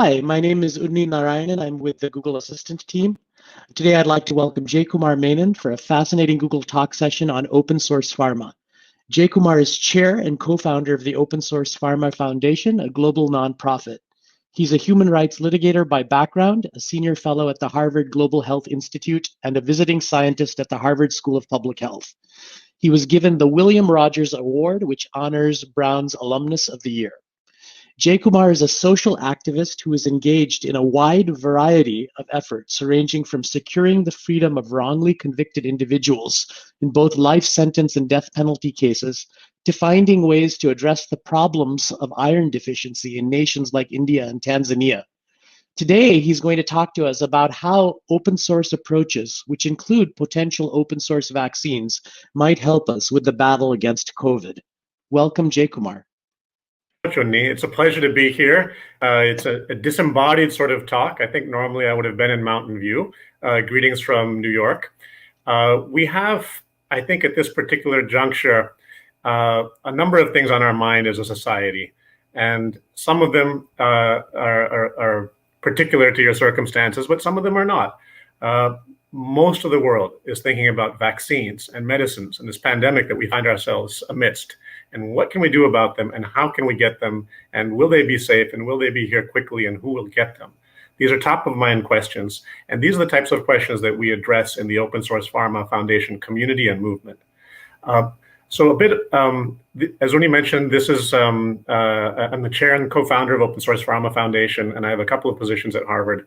Hi, my name is Unni Narayanan. I'm with the Google Assistant team. Today, I'd like to welcome Jaykumar Menon for a fascinating Google Talk session on open source pharma. Jaykumar is chair and co-founder of the Open Source Pharma Foundation, a global nonprofit. He's a human rights litigator by background, a senior fellow at the Harvard Global Health Institute, and a visiting scientist at the Harvard School of Public Health. He was given the William Rogers Award, which honors Brown's Alumnus of the Year. Jaykumar is a social activist who is engaged in a wide variety of efforts, ranging from securing the freedom of wrongly convicted individuals in both life sentence and death penalty cases, to finding ways to address the problems of iron deficiency in nations like India and Tanzania. Today, he's going to talk to us about how open source approaches, which include potential open source vaccines, might help us with the battle against COVID. Welcome, Jaykumar. It's a pleasure to be here. It's a disembodied sort of talk. I think normally I would have been in Mountain View. Greetings from New York. We have, I think at this particular juncture, a number of things on our mind as a society. And some of them are particular to your circumstances, but some of them are not. Most of the world is thinking about vaccines and medicines and this pandemic that we find ourselves amidst. And what can we do about them, and how can we get them, and will they be safe, and will they be here quickly, and who will get them? These are top of mind questions, and these are the types of questions that we address in the Open Source Pharma Foundation community and movement. So a bit, as Uni mentioned, this is, I'm the chair and co-founder of Open Source Pharma Foundation, and I have a couple of positions at Harvard.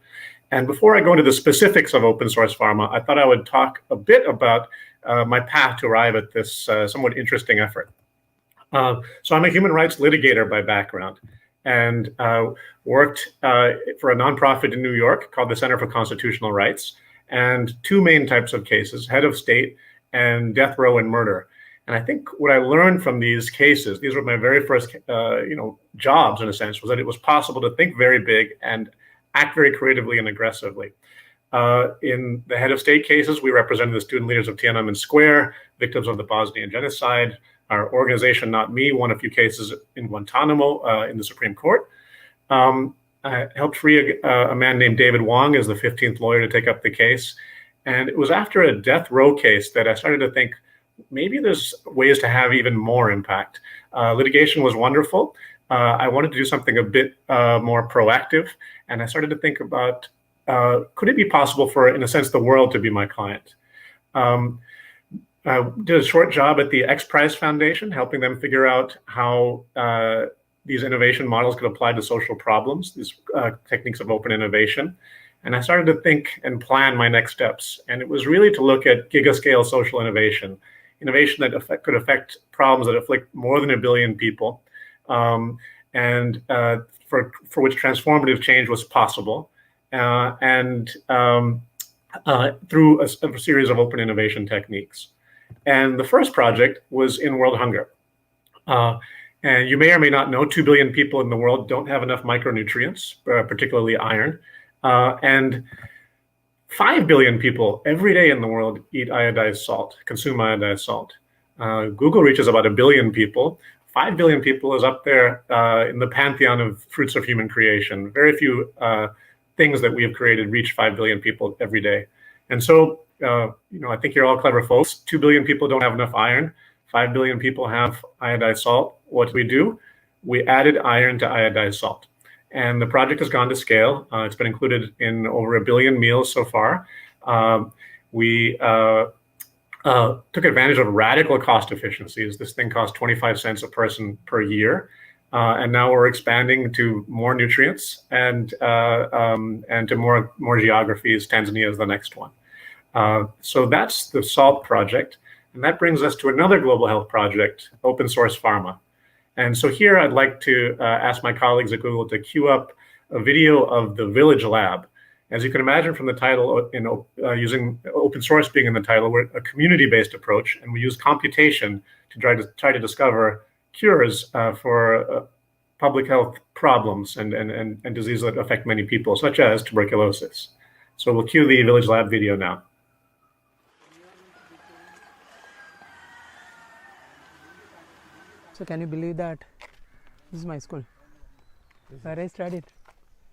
And before I go into the specifics of open source pharma, I thought I would talk a bit about my path to arrive at this somewhat interesting effort. So I'm a human rights litigator by background, and worked for a nonprofit in New York called the Center for Constitutional Rights, and two main types of cases: head of state and death row and murder. And I think what I learned from these cases, these were my very first jobs in a sense, was that it was possible to think very big and act very creatively and aggressively. In the head of state cases, we represented the student leaders of Tiananmen Square, victims of the Bosnian genocide. Our organization, Not Me, won a few cases in Guantanamo in the Supreme Court. I helped free a man named David Wong as the 15th lawyer to take up the case. And it was after a death row case that I started to think, maybe there's ways to have even more impact. Litigation was wonderful. I wanted to do something a bit more proactive. And I started to think about, could it be possible for, in a sense, the world to be my client? I did a short job at the X Prize Foundation, helping them figure out how these innovation models could apply to social problems, these techniques of open innovation. And I started to think and plan my next steps. And it was really to look at gigascale social innovation, innovation that could affect problems that afflict more than 1 billion people, and for which transformative change was possible, and through a series of open innovation techniques. And the first project was in world hunger. And you may or may not know, 2 billion people in the world don't have enough micronutrients, particularly iron. And 5 billion people every day in the world eat iodized salt, consume iodized salt. Google reaches about 1 billion people. 5 billion people is up there in the pantheon of fruits of human creation. Very few things that we have created reach 5 billion people every day. And so, I think you're all clever folks. 2 billion people don't have enough iron. 5 billion people have iodized salt. What do we do? We added iron to iodized salt. And the project has gone to scale. It's been included in over 1 billion meals so far. We took advantage of radical cost efficiencies. This thing costs 25 cents a person per year. And now we're expanding to more nutrients and to more geographies. Tanzania is the next one. So that's the SALT project. And that brings us to another global health project, Open Source Pharma. And so here I'd like to ask my colleagues at Google to queue up a video of the Village Lab. As you can imagine from the title, using open source being in the title, we're a community-based approach, and we use computation to try to discover cures for public health problems and diseases that affect many people, such as tuberculosis. So we'll cue the Village Lab video now. So can you believe that this is my school where I studied?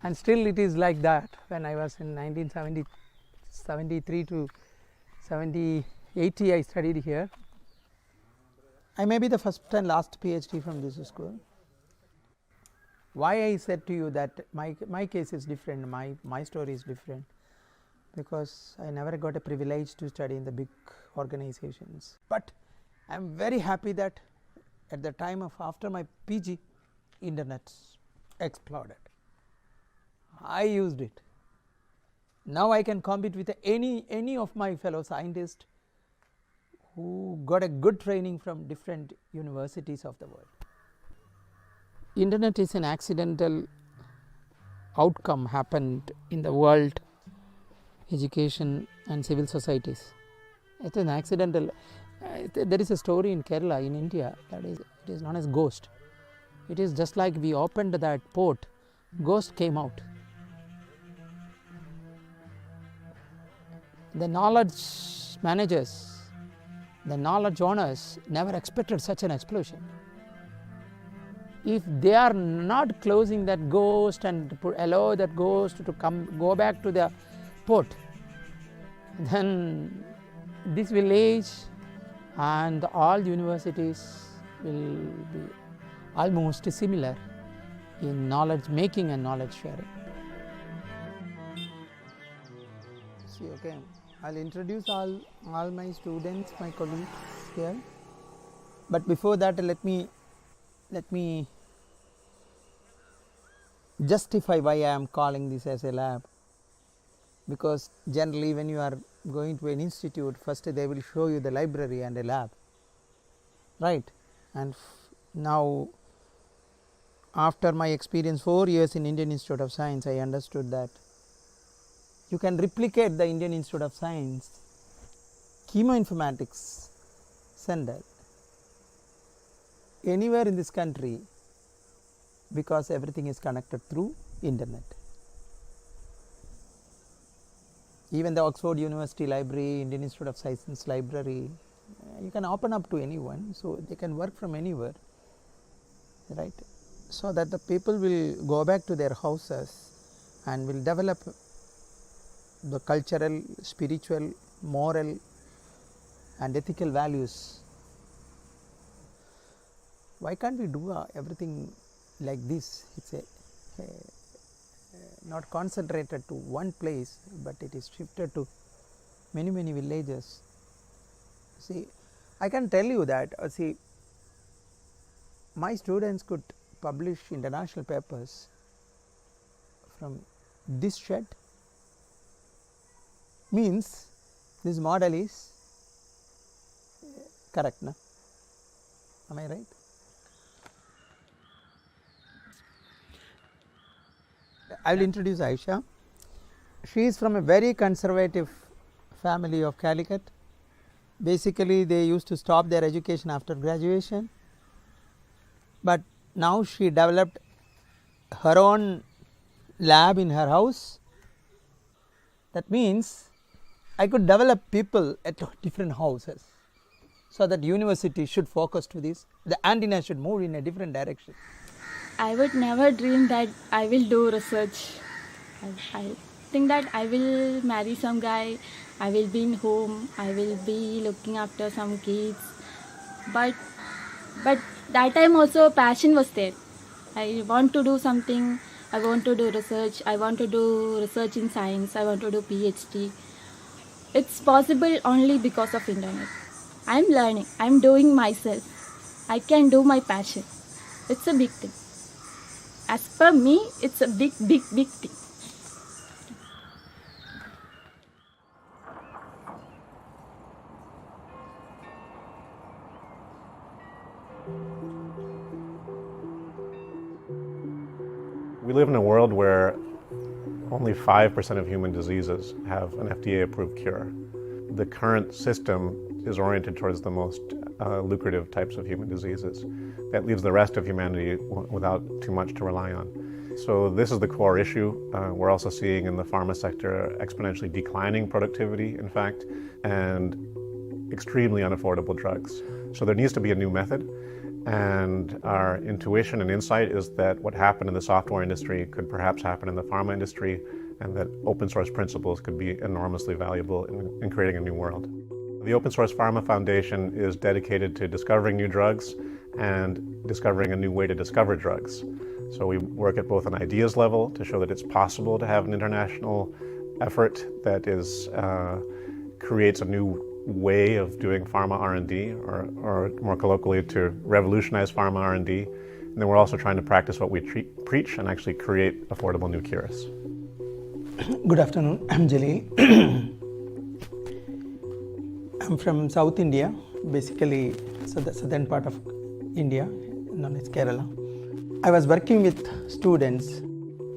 And still it is like that. When I was in 1973 to 80, I studied here. I may be the first and last PhD from this school. Why I said to you that my case is different, my story is different, because I never got a privilege to study in the big organizations. But I am very happy that at the time of after my PG, internet exploded. I used it. Now I can compete with any of my fellow scientists who got a good training from different universities of the world. Internet is an accidental outcome happened in the world, education and civil societies. It is an accidental. There is a story in Kerala, in India, that is, it is known as ghost. It is just like we opened that port, ghost came out. The knowledge managers, the knowledge owners never expected such an explosion. If they are not closing that ghost and allow that ghost to go back to the port, then this village and all universities will be almost similar in knowledge making and knowledge sharing. See, okay, I'll introduce all my students, my colleagues here. But before that, let me justify why I am calling this as a lab. Because generally when you are going to an institute, first they will show you the library and a lab, right? And now after my experience 4 years in Indian Institute of Science, I understood that you can replicate the Indian Institute of Science chemoinformatics center anywhere in this country, because everything is connected through internet. Even the Oxford University Library, Indian Institute of Science Library, you can open up to anyone, so they can work from anywhere, right? So that the people will go back to their houses and will develop the cultural, spiritual, moral and ethical values. Why can't we do everything like this? It's not concentrated to one place, but it is shifted to many villages. See, I can tell you that see, my students could publish international papers from this shed. Means this model is correct, na? Am I right? I will introduce Aisha. She is from a very conservative family of Calicut. Basically, they used to stop their education after graduation, but now she developed her own lab in her house. That means I could develop people at different houses, so that university should focus to this, the antenna should move in a different direction. I would never dream that I will do research. I think that I will marry some guy, I will be in home, I will be looking after some kids. But that time also passion was there. I want to do something, I want to do research, I want to do research in science, I want to do PhD. It's possible only because of internet. I'm learning, I'm doing myself. I can do my passion. It's a big thing. As per me, it's a big thing. We live in a world where only 5% of human diseases have an FDA-approved cure. The current system is oriented towards the most lucrative types of human diseases. That leaves the rest of humanity without too much to rely on. So this is the core issue. We're also seeing in the pharma sector exponentially declining productivity, in fact, and extremely unaffordable drugs. So there needs to be a new method. And our intuition and insight is that what happened in the software industry could perhaps happen in the pharma industry, and that open source principles could be enormously valuable in creating a new world. The Open Source Pharma Foundation is dedicated to discovering new drugs and discovering a new way to discover drugs. So we work at both an ideas level to show that it's possible to have an international effort that creates a new way of doing pharma R&D, or more colloquially, to revolutionize pharma R&D. And then we're also trying to practice what we preach and actually create affordable new cures. Good afternoon, I'm Jaleel. I'm from South India, basically the southern part of India, known as Kerala. I was working with students.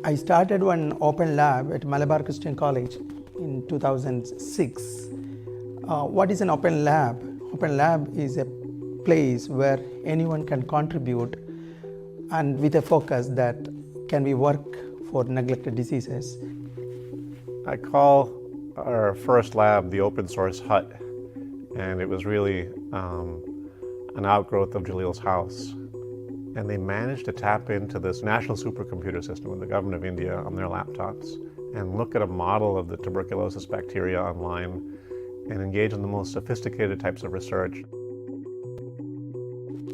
I started one open lab at Malabar Christian College in 2006. What is an open lab? Open lab is a place where anyone can contribute, and with a focus that can be work for neglected diseases. I call our first lab the Open Source Hut, and it was really an outgrowth of Jaleel's house. And they managed to tap into this national supercomputer system with the government of India on their laptops and look at a model of the tuberculosis bacteria online and engage in the most sophisticated types of research.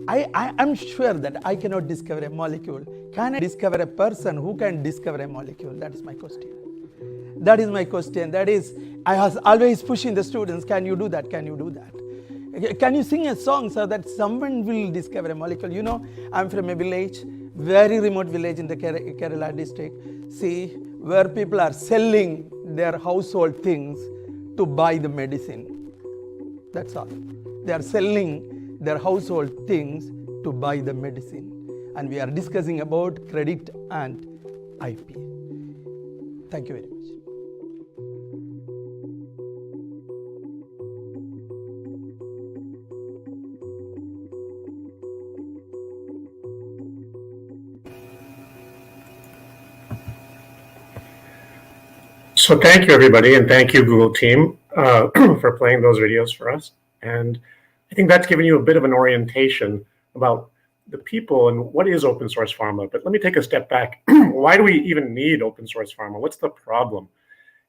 I'm sure that I cannot discover a molecule. Can I discover a person who can discover a molecule? That is my question. That is my question. That is, I was always pushing the students, can you do that? Can you do that? Can you sing a song so that someone will discover a molecule? You know, I'm from a village, very remote village in the Kerala district. See, where people are selling their household things to buy the medicine. That's all. They are selling their household things to buy the medicine. And we are discussing about credit and IP. Thank you very much. So thank you, everybody, and thank you, Google team, for playing those videos for us. And I think that's given you a bit of an orientation about the people and what is open source pharma. But let me take a step back. Why do we even need open source pharma? What's the problem?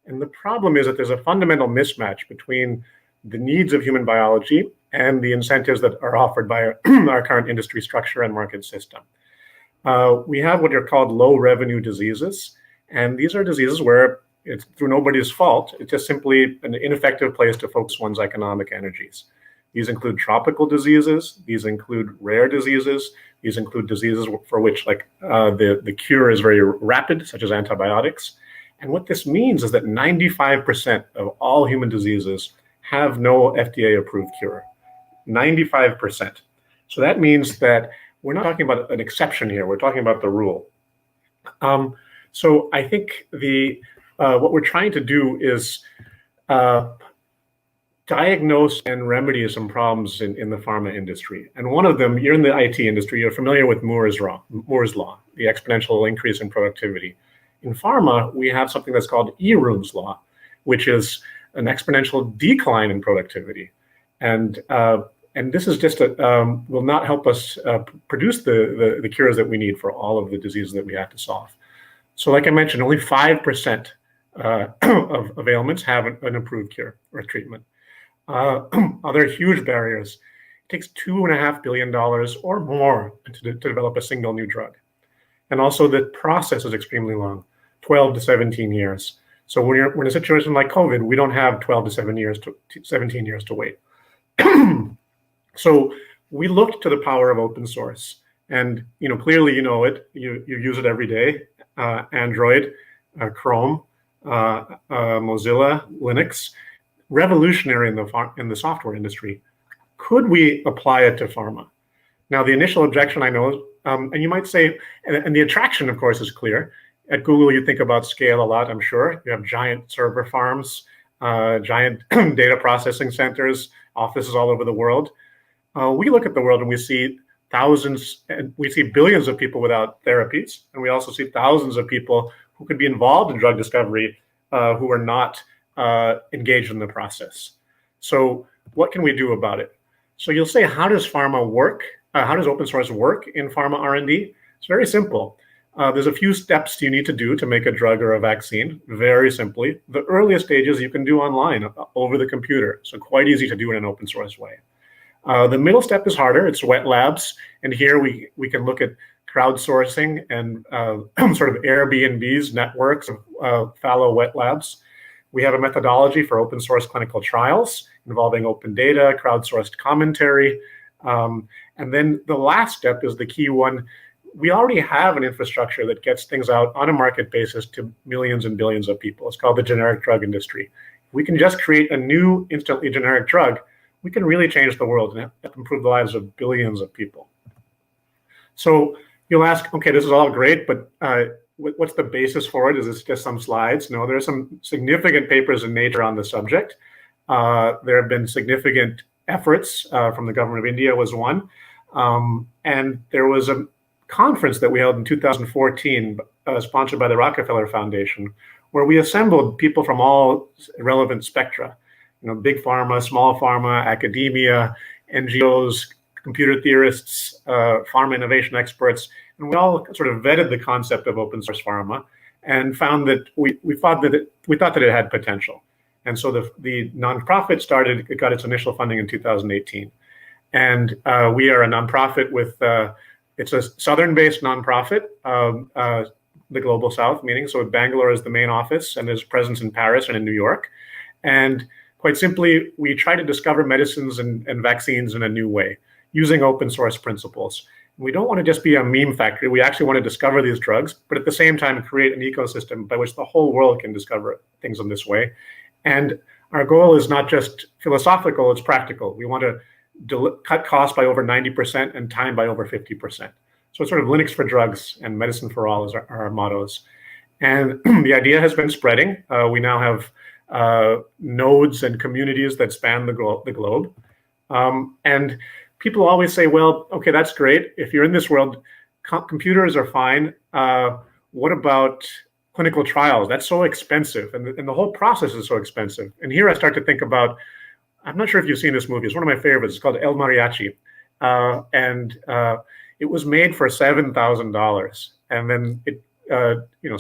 And the problem is that there's a fundamental mismatch between the needs of human biology and the incentives that are offered by our current industry structure and market system. We have what are called low revenue diseases. And these are diseases where it's through nobody's fault. It's just simply an ineffective place to focus one's economic energies. These include tropical diseases. These include rare diseases. These include diseases for which the cure is very rapid, such as antibiotics. And what this means is that 95% of all human diseases have no FDA-approved cure. 95%. So that means that we're not talking about an exception here. We're talking about the rule. So I think what we're trying to do is diagnose and remedy some problems in the pharma industry. And one of them, you're in the IT industry, you're familiar with Moore's law, the exponential increase in productivity. In pharma, we have something that's called Eroom's law, which is an exponential decline in productivity. And this is just will not help us produce the cures that we need for all of the diseases that we have to solve. So like I mentioned, only 5% of ailments have an approved cure or treatment. Other huge barriers. It takes $2.5 billion or more to develop a single new drug. And also the process is extremely long, 12 to 17 years. So when we're in a situation like COVID, we don't have 12 to 17 years to wait. So we looked to the power of open source. And clearly you know it, you use it every day. Android, Chrome, Mozilla, Linux, revolutionary in the software industry. Could we apply it to pharma? Now, the initial objection I know, and you might say, and the attraction, of course, is clear. At Google, you think about scale a lot, I'm sure. You have giant server farms, giant data processing centers, offices all over the world. We look at the world and we see thousands, and we see billions of people without therapies, and we also see thousands of people who could be involved in drug discovery who are not engaged in the process. So what can we do about it? So you'll say, how does pharma work? how does open source work in pharma R&D? It's very simple. There's a few steps you need to do to make a drug or a vaccine, very simply. The earliest stages you can do online over the computer, so quite easy to do in an open source way. The middle step is harder, it's wet labs, and here we can look at crowdsourcing and sort of Airbnbs, networks of fallow wet labs. We have a methodology for open source clinical trials involving open data, crowdsourced commentary, and then the last step is the key one. We already have an infrastructure that gets things out on a market basis to millions and billions of people. It's called the generic drug industry. If we can just create a new instantly generic drug, we can really change the world and improve the lives of billions of people. So you'll ask, okay, this is all great, but what's the basis for it? Is this just some slides? No, there are some significant papers in Nature on the subject. There have been significant efforts from the government of India was one. And there was a conference that we held in 2014, sponsored by the Rockefeller Foundation, where we assembled people from all relevant spectra, big pharma, small pharma, academia, NGOs, computer theorists, pharma innovation experts, and we all sort of vetted the concept of open source pharma and found that we thought that it had potential. And so the nonprofit it got its initial funding in 2018. And we are a nonprofit with, it's a Southern-based nonprofit, the Global South, meaning, so Bangalore is the main office, and there's presence in Paris and in New York. And quite simply, we try to discover medicines and vaccines in a new way, using open source principles. We don't want to just be a meme factory. We actually want to discover these drugs, but at the same time, create an ecosystem by which the whole world can discover things in this way. And our goal is not just philosophical, it's practical. We want to cut costs by over 90% and time by over 50%. So it's sort of Linux for drugs and medicine for all is our mottos. And the idea has been spreading. We now have nodes and communities that span the globe. And people always say, well, okay, that's great. If you're in this world, computers are fine. What about clinical trials? That's so expensive. And the whole process is so expensive. And here I start to think about, I'm not sure if you've seen this movie. It's one of my favorites. It's called El Mariachi. And it was made for $7,000. And then it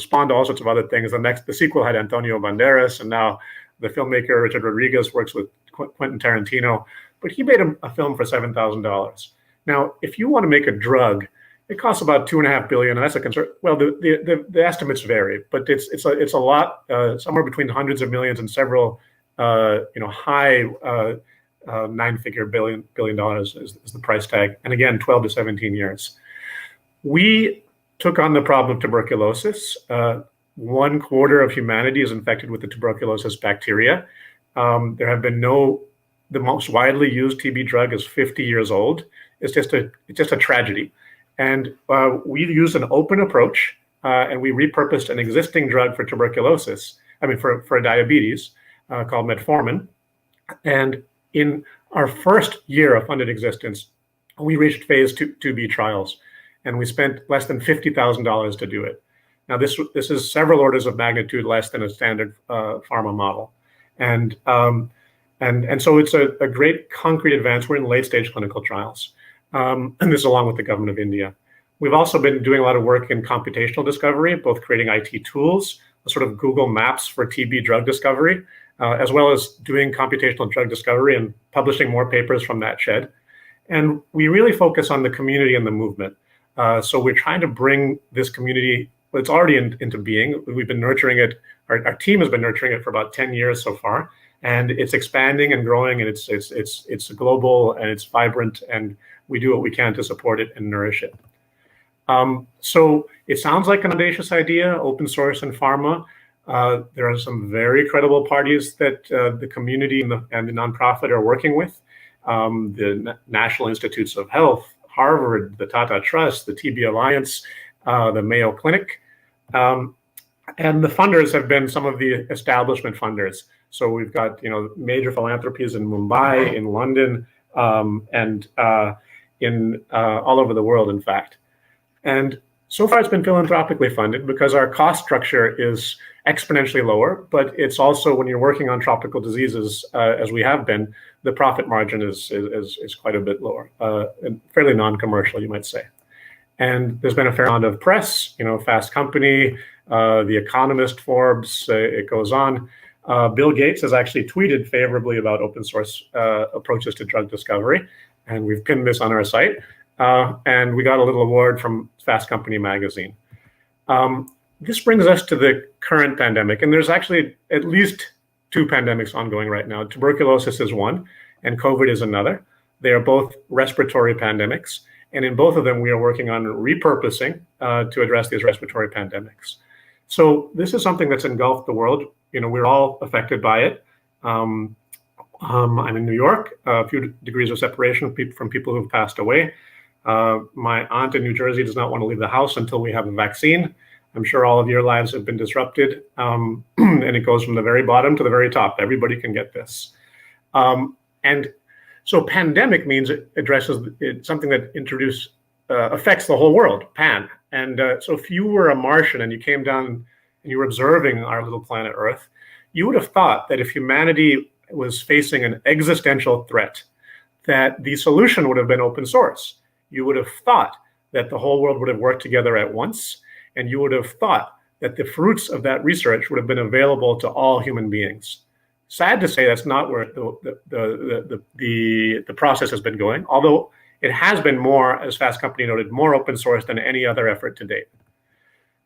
spawned all sorts of other things. The sequel had Antonio Banderas, and now the filmmaker Richard Rodriguez works with Quentin Tarantino. But he made a film for $7,000. Now, if you want to make a drug, it costs about $2.5 billion, and that's a concern. Well, the estimates vary, but it's a lot, somewhere between hundreds of millions and several, high nine-figure billion dollars is the price tag, and again, 12 to 17 years. We took on the problem of tuberculosis. 1/4 of humanity is infected with the tuberculosis bacteria. There have been the most widely used TB drug is 50 years old. It's just a tragedy. And we used an open approach, and we repurposed an existing drug for tuberculosis, for diabetes, called metformin. And in our first year of funded existence, we reached phase 2B trials, and we spent less than $50,000 to do it. Now, this is several orders of magnitude less than a standard pharma model. And so it's a great concrete advance. We're in late stage clinical trials. And this along with the government of India. We've also been doing a lot of work in computational discovery, both creating IT tools, sort of Google Maps for TB drug discovery, as well as doing computational drug discovery and publishing more papers from that shed. And we really focus on the community and the movement. So we're trying to bring this community, it's already into being. We've been nurturing it. Our team has been nurturing it for about 10 years so far. And it's expanding and growing, and it's global and it's vibrant, and we do what we can to support it and nourish it. So it sounds like an audacious idea, open source and pharma. There are some very credible parties that the community and the nonprofit are working with. The National Institutes of Health, Harvard, the Tata Trust, the TB Alliance, the Mayo Clinic. And the funders have been some of the establishment funders. So we've got major philanthropies in Mumbai, in London, and in all over the world, in fact. And So far, it's been philanthropically funded because our cost structure is exponentially lower, but it's also, when you're working on tropical diseases, as we have been, the profit margin is quite a bit lower, and fairly non-commercial, you might say. And there's been a fair amount of press, Fast Company, The Economist, Forbes, it goes on. Bill Gates has actually tweeted favorably about open source approaches to drug discovery, and we've pinned this on our site. And we got a little award from Fast Company magazine. This brings us to the current pandemic, and there's actually at least 2 pandemics ongoing right now. Tuberculosis is one, and COVID is another. They are both respiratory pandemics, and in both of them, we are working on repurposing to address these respiratory pandemics. So this is something that's engulfed the world. We're all affected by it. I'm in New York, a few degrees of separation from people who've passed away. My aunt in New Jersey does not want to leave the house until we have a vaccine. I'm sure all of your lives have been disrupted, and it goes from the very bottom to the very top. Everybody can get this. And so pandemic means it addresses something that affects the whole world, pan. And so if you were a Martian and you came down and you were observing our little planet Earth, you would have thought that if humanity was facing an existential threat, that the solution would have been open source. You would have thought that the whole world would have worked together at once, and you would have thought that the fruits of that research would have been available to all human beings. Sad to say, that's not where the process has been going, although it has been more, as Fast Company noted, more open source than any other effort to date.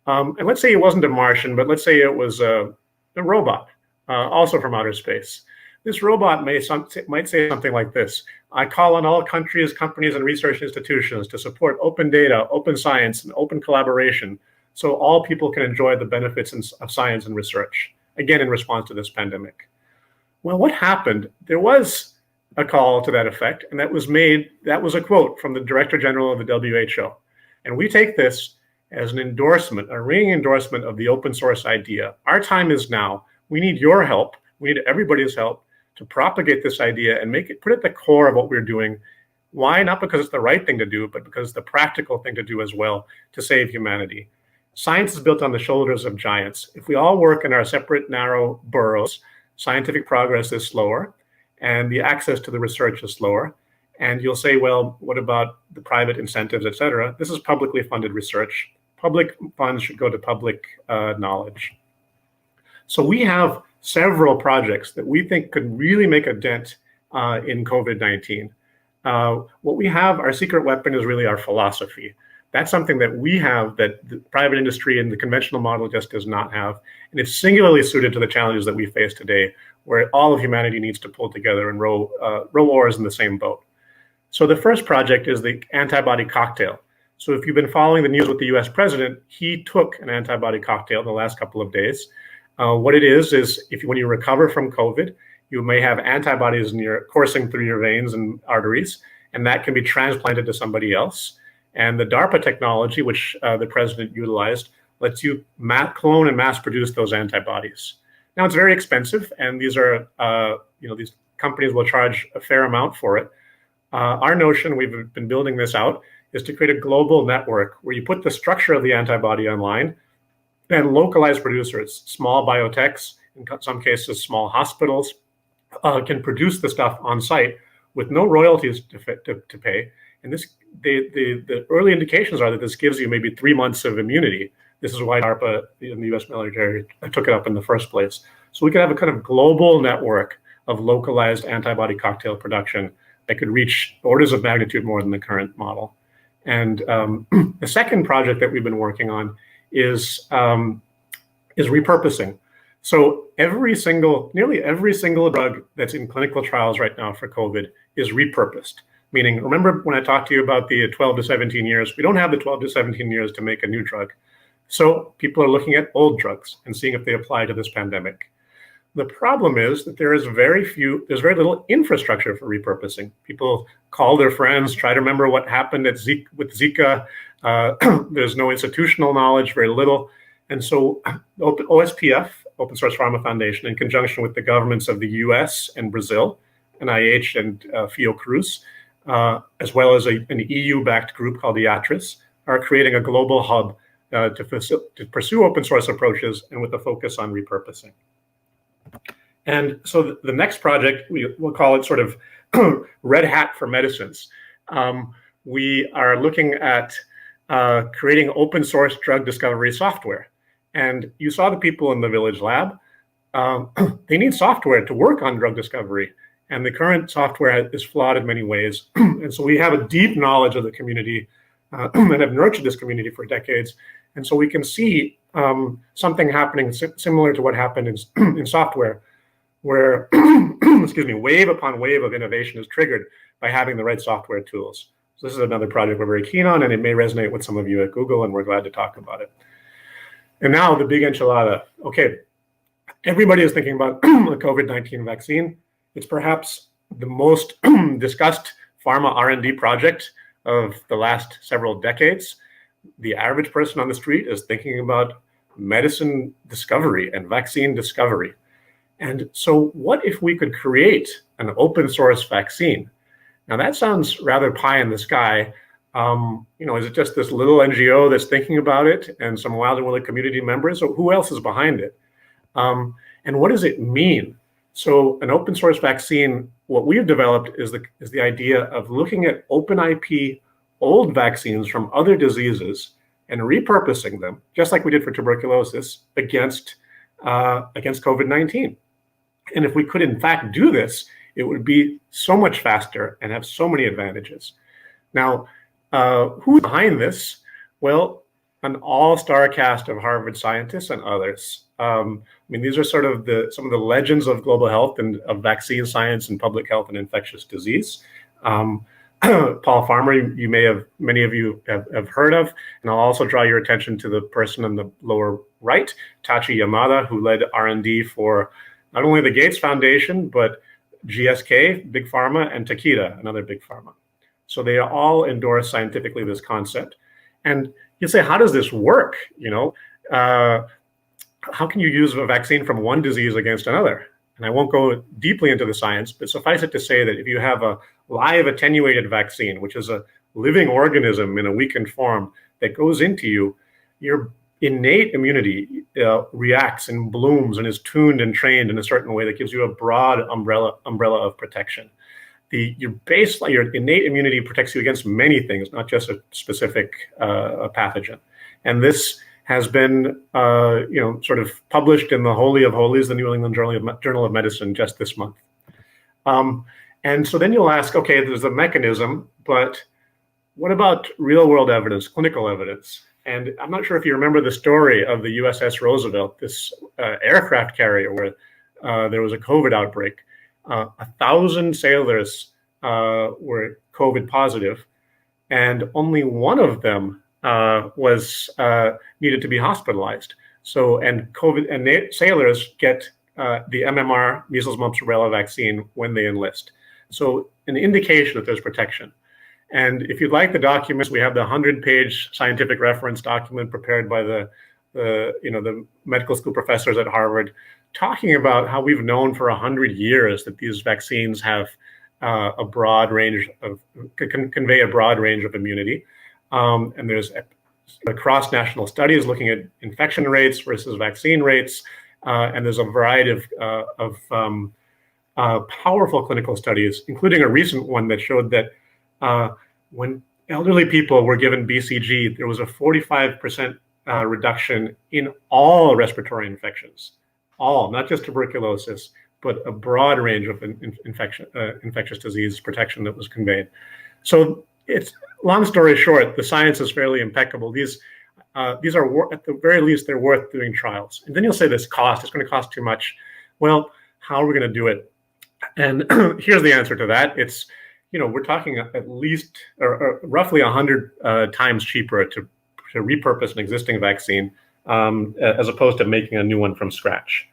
And let's say it wasn't a Martian, but let's say it was a robot, also from outer space. This robot might say something like this: I call on all countries, companies, and research institutions to support open data, open science, and open collaboration, so all people can enjoy the benefits of science and research, again, in response to this pandemic. Well, what happened? There was a call to that effect, and that was a quote from the Director General of the WHO. And we take this as an endorsement, a ringing endorsement of the open source idea. Our time is now. We need your help. We need everybody's help to propagate this idea and put it at the core of what we're doing. Why? Not because it's the right thing to do, but because it's the practical thing to do as well to save humanity. Science is built on the shoulders of giants. If we all work in our separate, narrow burrows, scientific progress is slower, and the access to the research is slower. And you'll say, well, what about the private incentives, et cetera? This is publicly funded research. Public funds should go to public knowledge. So we have several projects that we think could really make a dent in COVID-19. What we have, our secret weapon, is really our philosophy. That's something that we have that the private industry and the conventional model just does not have. And it's singularly suited to the challenges that we face today, where all of humanity needs to pull together and row oars in the same boat. So the first project is the Antibody Cocktail. So if you've been following the news with the US president, he took an antibody cocktail the last couple of days. What it is when you recover from COVID, you may have antibodies coursing through your veins and arteries, and that can be transplanted to somebody else. And the DARPA technology, which the president utilized, lets you clone and mass produce those antibodies. Now, it's very expensive, and these companies will charge a fair amount for it. Our notion, we've been building this out, is to create a global network where you put the structure of the antibody online, and localized producers, small biotechs, in some cases small hospitals, can produce the stuff on site with no royalties to pay. And the early indications are that this gives you maybe 3 months of immunity. This is why DARPA and the US military took it up in the first place. So we could have a kind of global network of localized antibody cocktail production that could reach orders of magnitude more than the current model. And the second project that we've been working on is repurposing. So nearly every single drug that's in clinical trials right now for COVID is repurposed. Meaning, remember when I talked to you about the 12 to 17 years, we don't have the 12 to 17 years to make a new drug. So people are looking at old drugs and seeing if they apply to this pandemic. The problem is that there's very little infrastructure for repurposing. People call their friends, try to remember what happened with Zika. There's no institutional knowledge, very little. And so OSPF, Open Source Pharma Foundation, in conjunction with the governments of the US and Brazil, NIH and Fiocruz, as well as an EU-backed group called IATRIS, are creating a global hub to pursue open source approaches and with a focus on repurposing. And so the next project, we'll call it sort of Red Hat for medicines. We are looking at creating open source drug discovery software. And you saw the people in the Village Lab. They need software to work on drug discovery. And the current software is flawed in many ways. And so we have a deep knowledge of the community and have nurtured this community for decades. And so we can see something happening similar to what happened in software, where excuse me, wave upon wave of innovation is triggered by having the right software tools. So this is another project we're very keen on, and it may resonate with some of you at Google, and we're glad to talk about it. And now the big enchilada. Okay, everybody is thinking about the COVID-19 vaccine. It's perhaps the most discussed pharma R&D project of the last several decades. The average person on the street is thinking about medicine discovery and vaccine discovery. And so what if we could create an open source vaccine? Now that sounds rather pie in the sky. Is it just this little NGO that's thinking about it and some wild and woolly community members? Or who else is behind it? And what does it mean? So an open source vaccine, what we've developed is the idea of looking at open IP old vaccines from other diseases and repurposing them, just like we did for tuberculosis, against COVID-19. And if we could in fact do this, it would be so much faster and have so many advantages. Now, who's behind this? Well, an all-star cast of Harvard scientists and others. These are sort of some of the legends of global health and of vaccine science and public health and infectious disease. Paul Farmer, many of you have heard of, and I'll also draw your attention to the person in the lower right, Tachi Yamada, who led R&D for not only the Gates Foundation, but GSK, big pharma, and Takeda, another big pharma. So they all endorse scientifically this concept. And you say, how does this work? How can you use a vaccine from one disease against another? And I won't go deeply into the science, but suffice it to say that if you have a live attenuated vaccine, which is a living organism in a weakened form that goes into you, your innate immunity reacts and blooms and is tuned and trained in a certain way that gives you a broad umbrella of protection. Your innate immunity protects you against many things, not just a specific pathogen. And this has been, sort of published in the Holy of Holies, the New England Journal of Medicine, just this month. And so then you'll ask, okay, there's a mechanism, but what about real-world evidence, clinical evidence? And I'm not sure if you remember the story of the USS Roosevelt, this aircraft carrier where there was a COVID outbreak. 1,000 sailors were COVID positive, and only one of them was needed to be hospitalized. So, and sailors get the MMR, measles, mumps, rubella vaccine when they enlist. So, an indication that there's protection. And if you'd like the documents, we have the 100-page scientific reference document prepared by the medical school professors at Harvard, talking about how we've known for 100 years that these vaccines have a broad range of, can convey a broad range of immunity. And there's cross-national studies looking at infection rates versus vaccine rates. And there's a variety of powerful clinical studies, including a recent one that showed that when elderly people were given BCG, there was a 45% reduction in all respiratory infections, all, not just tuberculosis, but a broad range of infectious disease protection that was conveyed. So it's, long story short, the science is fairly impeccable. These are, at the very least, they're worth doing trials. And then you'll say this cost, it's going to cost too much. Well, how are we going to do it? And here's the answer to that. It's, we're talking at least or roughly 100 times cheaper to repurpose an existing vaccine as opposed to making a new one from scratch.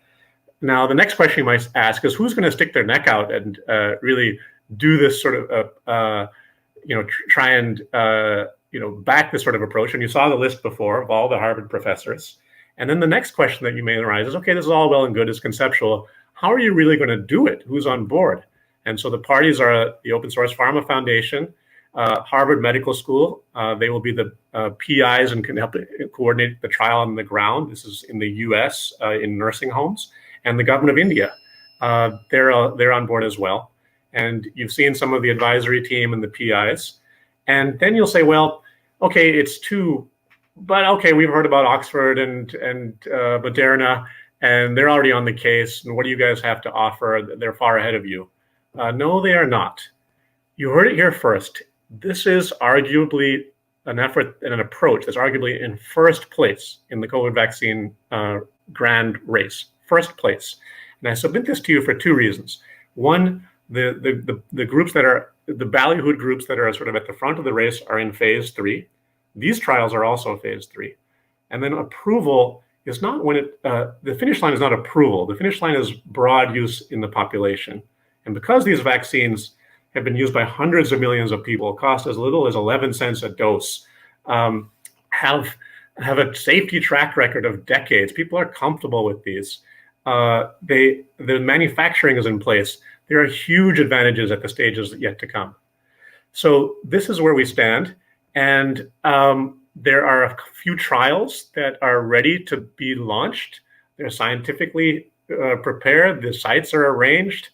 Now, the next question you might ask is, who's going to stick their neck out and really do this sort of, try and, back this sort of approach? And you saw the list before of all the Harvard professors. And then the next question that you may arise is, okay, this is all well and good, it's conceptual. How are you really going to do it? Who's on board? And so the parties are the Open Source Pharma Foundation, Harvard Medical School, they will be the PIs and can help coordinate the trial on the ground. This is in the US, in nursing homes. And the government of India, they're on board as well. And you've seen some of the advisory team and the PIs. And then you'll say, well, okay, it's but okay, we've heard about Oxford and Moderna, and they're already on the case. And what do you guys have to offer? They're far ahead of you. No, they are not. You heard it here first. This is arguably an effort and an approach that's arguably in first place in the COVID vaccine grand race. First place. And I submit this to you for two reasons. One, the groups that are, the ballyhooed groups that are sort of at the front of the race are in phase 3. These trials are also phase 3. And then approval is not when the finish line is not approval. The finish line is broad use in the population. And because these vaccines have been used by hundreds of millions of people, cost as little as 11 cents a dose, have a safety track record of decades. People are comfortable with these. The manufacturing is in place. There are huge advantages at the stages yet to come. So this is where we stand. And there are a few trials that are ready to be launched. They're scientifically prepared. The sites are arranged.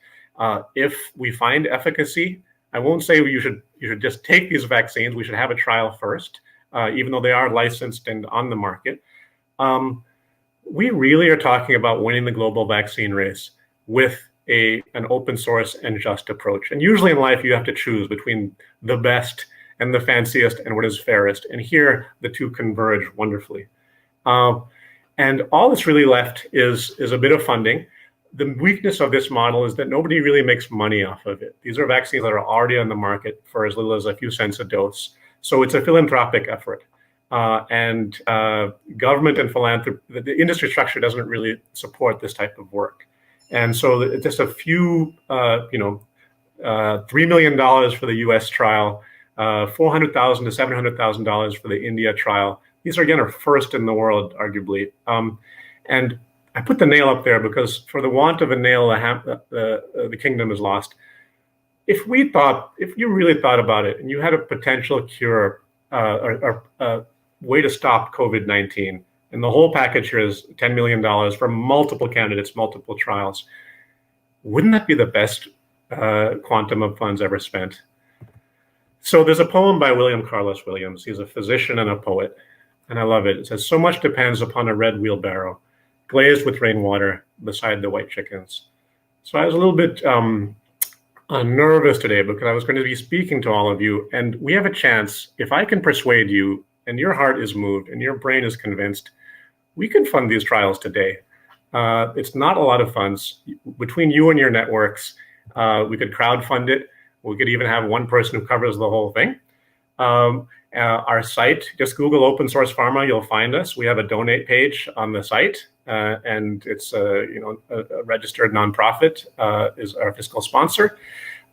If we find efficacy, I won't say you should just take these vaccines. We should have a trial first, even though they are licensed and on the market. We really are talking about winning the global vaccine race with an open source and just approach. And usually in life, you have to choose between the best and the fanciest and what is fairest. And here, the two converge wonderfully. And all that's really left is a bit of funding. The weakness of this model is that nobody really makes money off of it. These are vaccines that are already on the market for as little as a few cents a dose. So it's a philanthropic effort. And government and philanthropy, the industry structure doesn't really support this type of work. And so just a few, $3 million for the US trial, $400,000 to $700,000 for the India trial. These are, again, are first in the world, arguably. And I put the nail up there because for the want of a nail, the kingdom is lost. If you really thought about it and you had a potential cure or way to stop COVID-19, and the whole package here is $10 million for multiple candidates, multiple trials, wouldn't that be the best quantum of funds ever spent? So there's a poem by William Carlos Williams. He's a physician and a poet, and I love it. It says, "So much depends upon a red wheelbarrow, glazed with rainwater beside the white chickens." So I was a little bit nervous today because I was going to be speaking to all of you, and we have a chance, if I can persuade you and your heart is moved and your brain is convinced, we can fund these trials today. It's not a lot of funds. Between you and your networks, we could crowdfund it. We could even have one person who covers the whole thing. Our site, just Google Open Source Pharma, you'll find us. We have a donate page on the site, and it's a registered nonprofit is our fiscal sponsor.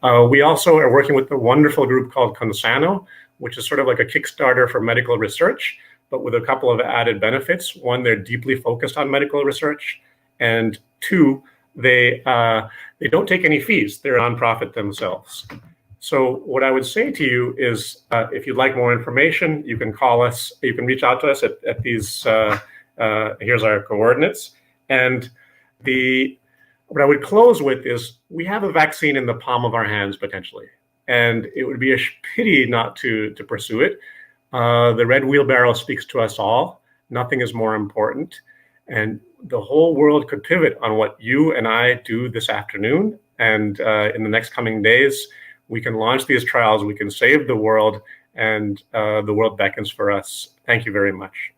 We also are working with a wonderful group called Consano, which is sort of like a Kickstarter for medical research, but with a couple of added benefits. One, they're deeply focused on medical research, and two, they don't take any fees. They're a nonprofit themselves. So what I would say to you is, if you'd like more information, you can call us. You can reach out to us at these. Here's our coordinates. And what I would close with is, we have a vaccine in the palm of our hands potentially, and it would be a pity not to pursue it. The red wheelbarrow speaks to us all. Nothing is more important. And the whole world could pivot on what you and I do this afternoon. And in the next coming days, we can launch these trials, we can save the world, and the world beckons for us. Thank you very much.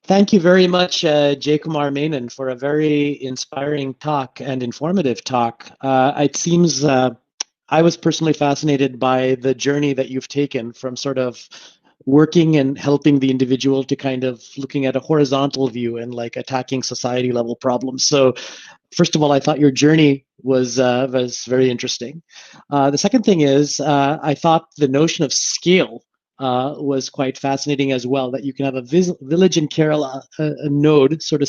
Thank you very much, Jaykumar Menon, for a very inspiring talk and informative talk. It seems I was personally fascinated by the journey that you've taken from sort of working and helping the individual to kind of looking at a horizontal view and like attacking society level problems. So first of all, I thought your journey was very interesting. The second thing is I thought the notion of scale was quite fascinating as well. That you can have a village in Kerala, a node, so to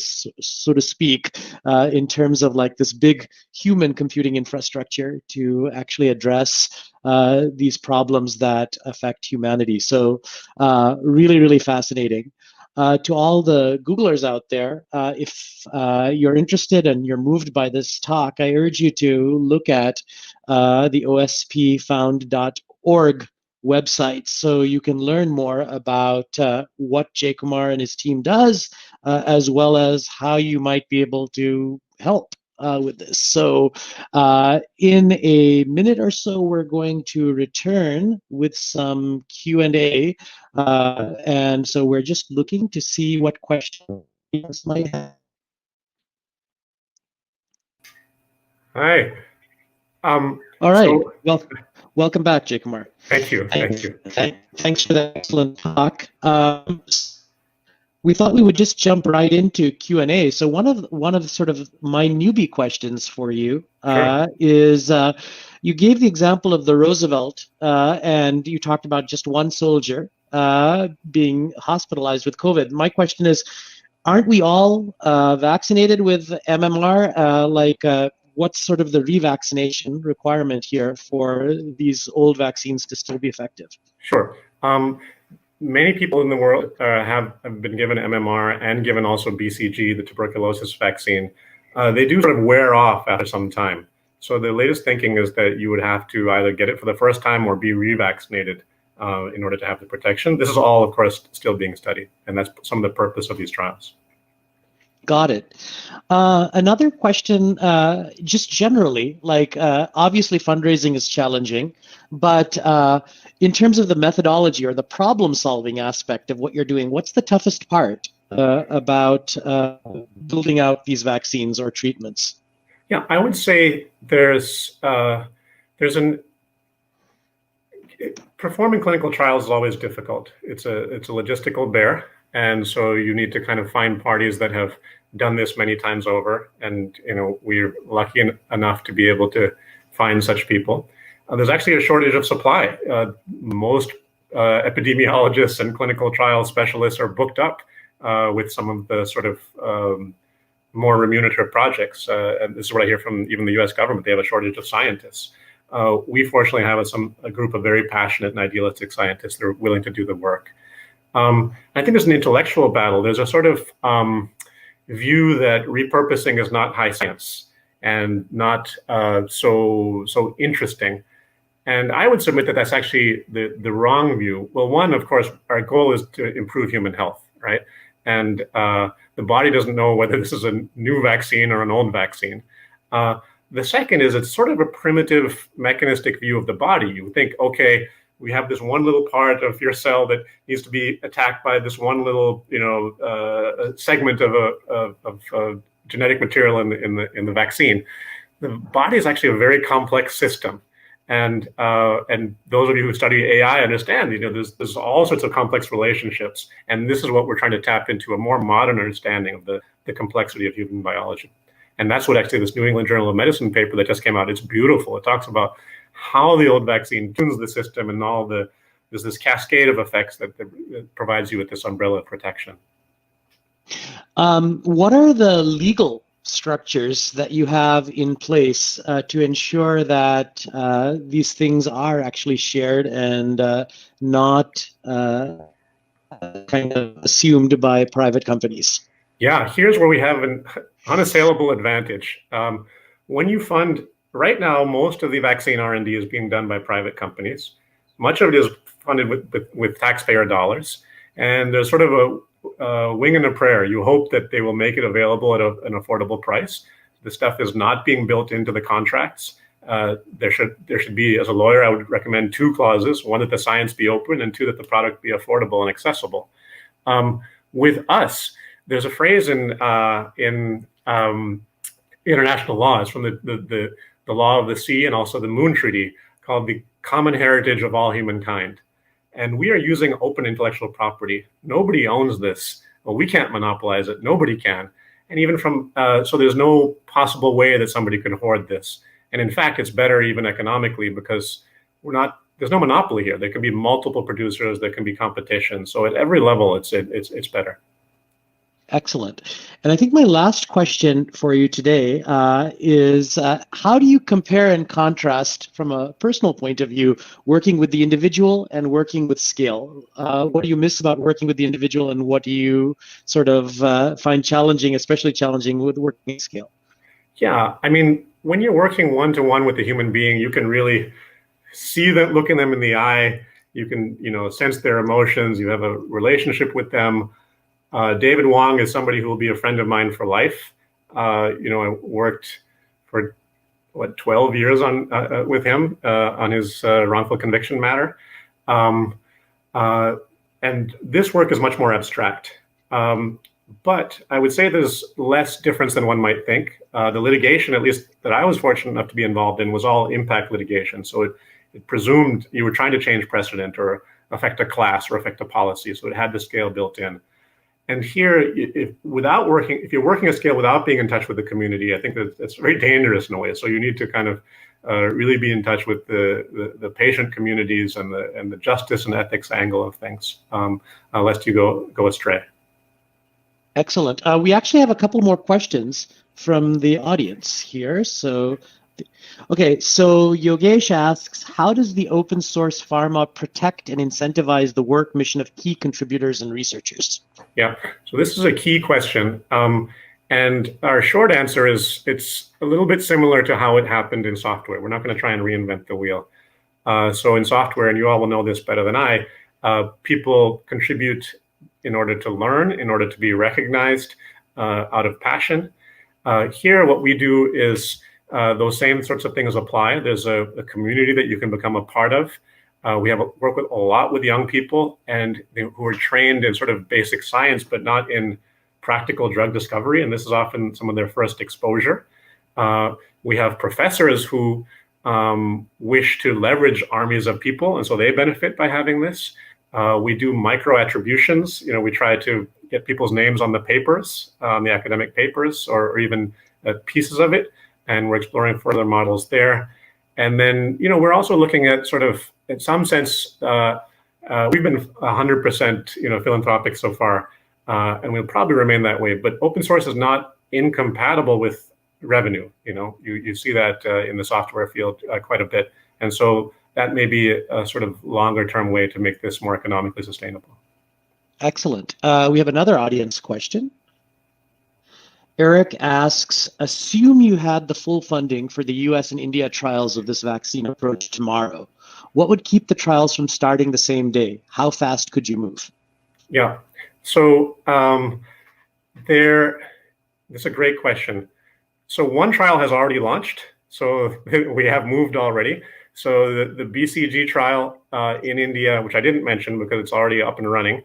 speak, in terms of like this big human computing infrastructure to actually address these problems that affect humanity. So really, really fascinating. To all the Googlers out there, if you're interested and you're moved by this talk, I urge you to look at the ospfound.org website so you can learn more about what Jaykumar and his team does, as well as how you might be able to help with this. So in a minute or so, we're going to return with some Q&A. And so we're just looking to see what questions might have. Hi. All right. Well, welcome back, Jaykumar. Thank you. Thank you. Thanks for that excellent talk. We thought we would just jump right into Q&A. So one of sort of my newbie questions for you is you gave the example of the Roosevelt, and you talked about just one soldier being hospitalized with COVID. My question is, aren't we all vaccinated with MMR? What's sort of the revaccination requirement here for these old vaccines to still be effective? Sure. Many people in the world have been given MMR and given also BCG, the tuberculosis vaccine. They do sort of wear off after some time. So the latest thinking is that you would have to either get it for the first time or be revaccinated in order to have the protection. This is all, of course, still being studied, and that's some of the purpose of these trials. Got it. Another question, just generally, like obviously fundraising is challenging, but in terms of the methodology or the problem-solving aspect of what you're doing, what's the toughest part about building out these vaccines or treatments? Yeah, I would say performing clinical trials is always difficult. It's a logistical bear. And so you need to kind of find parties that have done this many times over. And, we're lucky enough to be able to find such people. There's actually a shortage of supply. Most epidemiologists and clinical trial specialists are booked up with some of the sort of more remunerative projects. And this is what I hear from even the US government. They have a shortage of scientists. We fortunately have a group of very passionate and idealistic scientists that are willing to do the work. I think there's an intellectual battle. There's a sort of view that repurposing is not high science and not so interesting. And I would submit that that's actually the wrong view. Well, one, of course, our goal is to improve human health, right? And the body doesn't know whether this is a new vaccine or an old vaccine. The second is it's sort of a primitive mechanistic view of the body. You think, okay, we have this one little part of your cell that needs to be attacked by this one little, segment of genetic material in the vaccine. The body is actually a very complex system, and those of you who study AI understand. There's all sorts of complex relationships, and this is what we're trying to tap into, a more modern understanding of the complexity of human biology. And that's what actually this New England Journal of Medicine paper that just came out, it's beautiful. It talks about how the old vaccine tunes the system and there's this cascade of effects that provides you with this umbrella of protection. What are the legal structures that you have in place to ensure that these things are actually shared and not kind of assumed by private companies? Yeah, here's where we have an unassailable advantage. When you fund, right now, most of the vaccine R&D is being done by private companies. Much of it is funded with taxpayer dollars. And there's sort of a wing and a prayer. You hope that they will make it available at an affordable price. The stuff is not being built into the contracts. There should be, as a lawyer, I would recommend 2 clauses: one, that the science be open, and 2, that the product be affordable and accessible. With us, there's a phrase in international laws from the law of the sea and also the Moon Treaty called the common heritage of all humankind. And we are using open intellectual property. Nobody owns this. Well, we can't monopolize it. Nobody can. And even so there's no possible way that somebody can hoard this. And in fact, it's better even economically because there's no monopoly here. There can be multiple producers. There can be competition. So at every level, it's better. Excellent. And I think my last question for you today is how do you compare and contrast from a personal point of view working with the individual and working with scale? What do you miss about working with the individual, and what do you sort of find challenging, especially challenging with working at scale? Yeah, I mean, when you're working one-to-one with a human being, you can really see them, look in them in the eye. You can, sense their emotions. You have a relationship with them. David Wong is somebody who will be a friend of mine for life. I worked for 12 years with him on his wrongful conviction matter, and this work is much more abstract. But I would say there's less difference than one might think. The litigation, at least that I was fortunate enough to be involved in, was all impact litigation. So it presumed you were trying to change precedent or affect a class or affect a policy. So it had the scale built in. And here, if you're working at scale without being in touch with the community, I think that it's very dangerous in a way. So you need to kind of really be in touch with the patient communities and the justice and ethics angle of things, lest you go astray. Excellent. We actually have a couple more questions from the audience here. So Yogesh asks, how does the open source pharma protect and incentivize the work mission of key contributors and researchers? Yeah, so this is a key question. And our short answer is it's a little bit similar to how it happened in software. We're not going to try and reinvent the wheel. So in software, and you all will know this better than I, people contribute in order to learn, in order to be recognized out of passion. Here, what we do is those same sorts of things apply. There's a community that you can become a part of. We work with a lot with young people and who are trained in sort of basic science, but not in practical drug discovery. And this is often some of their first exposure. We have professors who wish to leverage armies of people, and so they benefit by having this. We do micro-attributions. We try to get people's names on the papers, on the academic papers, or even pieces of it, and we're exploring further models there. And then, we're also looking at sort of, in some sense, we've been 100%, philanthropic so far, and we'll probably remain that way. But open source is not incompatible with revenue. You see that in the software field quite a bit, and so that may be a sort of longer-term way to make this more economically sustainable. Excellent. We have another audience question. Eric asks, assume you had the full funding for the US and India trials of this vaccine approach tomorrow. What would keep the trials from starting the same day? How fast could you move? Yeah, so that's a great question. So one trial has already launched, so we have moved already. So the BCG trial in India, which I didn't mention because it's already up and running,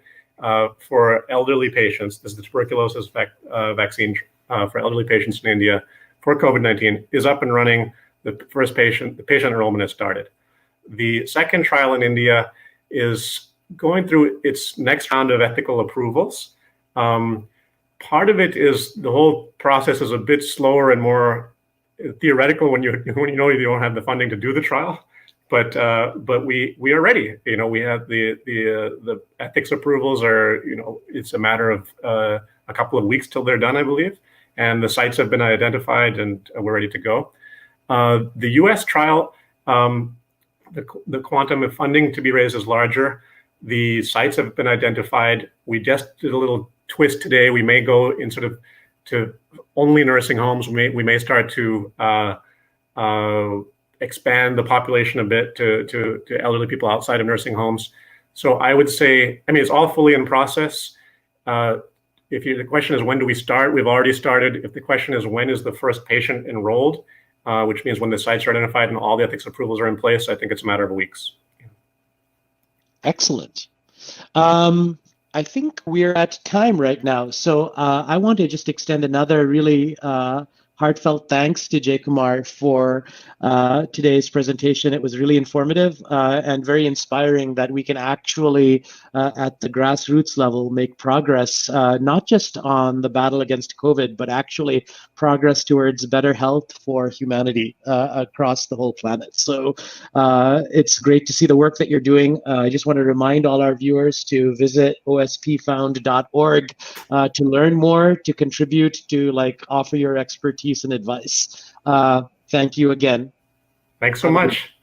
for elderly patients, this is the tuberculosis vaccine for elderly patients in India for COVID-19, is up and running. The patient enrollment has started. The second trial in India is going through its next round of ethical approvals. Part of it is the whole process is a bit slower and more theoretical when you know you don't have the funding to do the trial, but we are ready. We have the ethics approvals are it's a matter of a couple of weeks till they're done, I believe, and the sites have been identified and we're ready to go. The U.S. trial, the quantum of funding to be raised is larger. The sites have been identified. We just did a little twist today. We may go in sort of to only nursing homes. We may start to expand the population a bit to elderly people outside of nursing homes. So I would say, it's all fully in process. The question is, when do we start? We've already started. If the question is, when is the first patient enrolled, which means when the sites are identified and all the ethics approvals are in place, I think it's a matter of weeks. Excellent. I think we're at time right now. So I want to just extend another really Heartfelt thanks to Jaykumar for today's presentation. It was really informative and very inspiring that we can actually, at the grassroots level, make progress, not just on the battle against COVID, but actually progress towards better health for humanity across the whole planet. So it's great to see the work that you're doing. I just want to remind all our viewers to visit ospfound.org to learn more, to contribute, to offer your expertise and advice. Thank you again. Thanks so much.